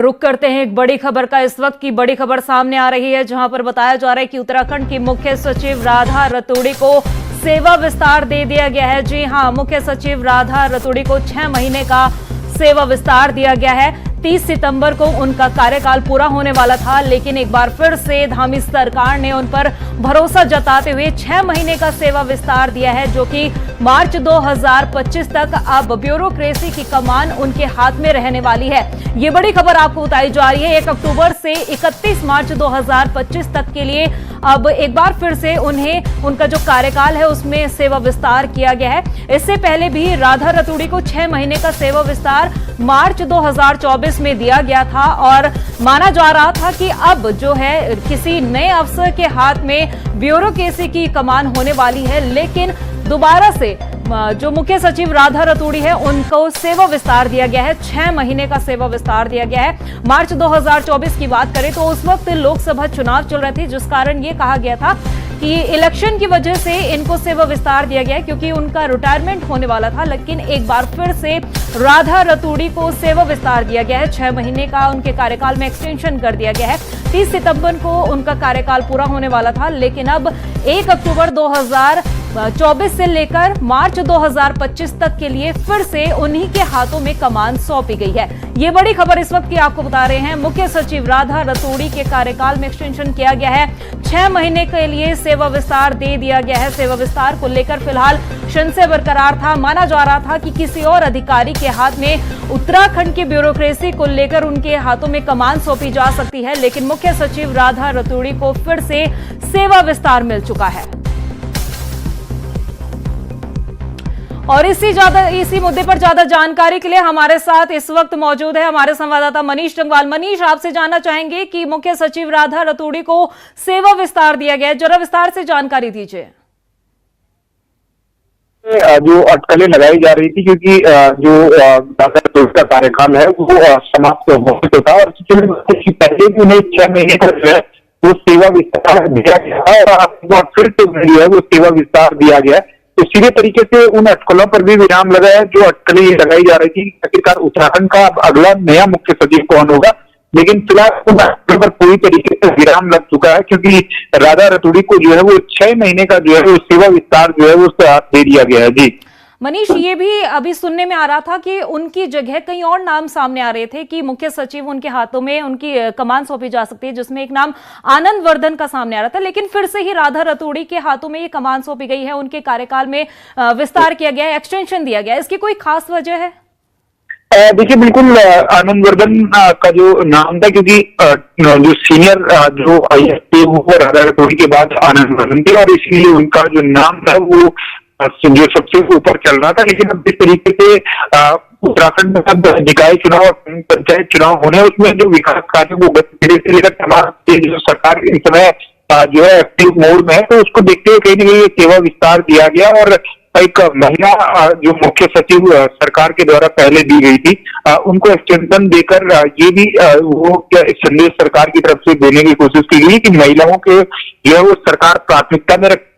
रुक करते हैं एक बड़ी खबर का। इस वक्त की बड़ी खबर सामने आ रही है, जहां पर बताया जा रहा है कि उत्तराखंड की मुख्य सचिव राधा रतूड़ी को सेवा विस्तार दे दिया गया है। जी हां, मुख्य सचिव राधा रतूड़ी को 6 महीने का सेवा विस्तार दिया गया है। 30 सितंबर को उनका कार्यकाल पूरा होने वाला था, लेकिन एक बार फिर से धामी सरकार ने उन पर भरोसा जताते हुए 6 महीने का सेवा विस्तार दिया है, जो कि मार्च 2025 तक अब ब्यूरोक्रेसी की कमान उनके हाथ में रहने वाली है। ये बड़ी खबर आपको बताई जा रही है। 1 अक्टूबर से 31 मार्च 2025 तक के लिए अब एक बार फिर से उन्हें उनका जो कार्यकाल है उसमें सेवा विस्तार किया गया है। इससे पहले भी राधा रतूड़ी को 6 महीने का सेवा विस्तार मार्च 2024 में दिया गया था और माना जा रहा था कि अब जो है किसी नए अफसर के हाथ में ब्यूरोक्रेसी की कमान होने वाली है, लेकिन दोबारा से जो मुख्य सचिव राधा रतूड़ी है उनको सेवा विस्तार दिया गया है। 6 महीने का सेवा विस्तार दिया गया है। मार्च 2024 की बात करें तो उस वक्त लोकसभा चुनाव चल रहे थे, जिस कारण ये कहा गया था कि इलेक्शन की वजह से इनको सेवा विस्तार दिया गया है, क्योंकि उनका रिटायरमेंट होने वाला था। लेकिन एक बार फिर से राधा रतूड़ी को सेवा विस्तार दिया गया है। 6 महीने का उनके कार्यकाल में एक्सटेंशन कर दिया गया है। 30 सितंबर को उनका कार्यकाल पूरा होने वाला था, लेकिन अब 1 अक्टूबर 2024 से लेकर मार्च 2025 तक के लिए फिर से उन्हीं के हाथों में कमान सौंपी गई है। ये बड़ी खबर इस वक्त की आपको बता रहे हैं। मुख्य सचिव राधा रतूड़ी के कार्यकाल में एक्सटेंशन किया गया है। 6 महीने के लिए सेवा विस्तार दे दिया गया है। सेवा विस्तार को लेकर फिलहाल संशय बरकरार था। माना जा रहा था कि किसी और अधिकारी के हाथ में उत्तराखंड की ब्यूरोक्रेसी को लेकर उनके हाथों में कमान सौंपी जा सकती है, लेकिन मुख्य सचिव राधा रतूड़ी को फिर से सेवा विस्तार मिल चुका है। और इसी मुद्दे पर ज्यादा जानकारी के लिए हमारे साथ इस वक्त मौजूद है हमारे संवाददाता मनीष डंगवाल। मनीष, आपसे जानना चाहेंगे कि मुख्य सचिव राधा रतूड़ी को सेवा विस्तार दिया गया है, जरा विस्तार से जानकारी दीजिए। जो अटकलें लगाई जा रही थी, क्योंकि जो राधा रतूड़ी का कार्यकाल है वो समाप्त हो चुका था और पहले भी उन्हें 6 महीने का जो है वो सेवा विस्तार दिया गया और फिर से उन्हें जो है वो सेवा विस्तार दिया गया। तो सीधे तरीके से उन अटकलों पर भी विराम लगा है जो अटकलें लगाई जा रही थी। आखिरकार उत्तराखंड का अगला नया मुख्य सचिव कौन होगा, लेकिन फिलहाल उन अटकलों पर पूरी तरीके से विराम लग चुका है, क्योंकि राधा रतूड़ी को जो है वो 6 महीने का जो है वो सेवा विस्तार जो है वो दे दिया गया है। जी मनीष, ये भी अभी सुनने में आ रहा था कि उनकी जगह कई और नाम सामने आ रहे थे कि मुख्य सचिव उनके हाथों में उनकी कमान सौंपी जा सकती है, जिसमें एक नाम आनंद वर्धन का सामने आ रहा था, लेकिन फिर से ही राधा रतूड़ी के हाथों में ये कमान सौंपी गई है। उनके कार्यकाल में विस्तार किया गया है, एक्सटेंशन दिया गया है। इसकी कोई खास वजह है? देखिए, बिल्कुल आनंद वर्धन का जो नाम था, क्योंकि जो सीनियर जो IAS थे वो राधा रतूड़ी के बाद आनंद वर्धन थे और इसीलिए उनका जो नाम था वो जो सबसे ऊपर चल रहा था। लेकिन अब जिस तरीके से उत्तराखंड में अब निकाय चुनाव और पंचायत चुनाव होने, उसमें जो विकास कार्य को गति से लेकर तमाम जो सरकार इस समय जो है एक्टिव मोड में है, तो उसको देखते हुए कहीं ना कहीं सेवा विस्तार दिया गया और एक महिला जो मुख्य सचिव सरकार के द्वारा पहले दी गई थी उनको एक्सटेंशन देकर ये भी वो संदेश सरकार की तरफ से देने की कोशिश की गई कि महिलाओं के जो है वो सरकार प्राथमिकता में रखती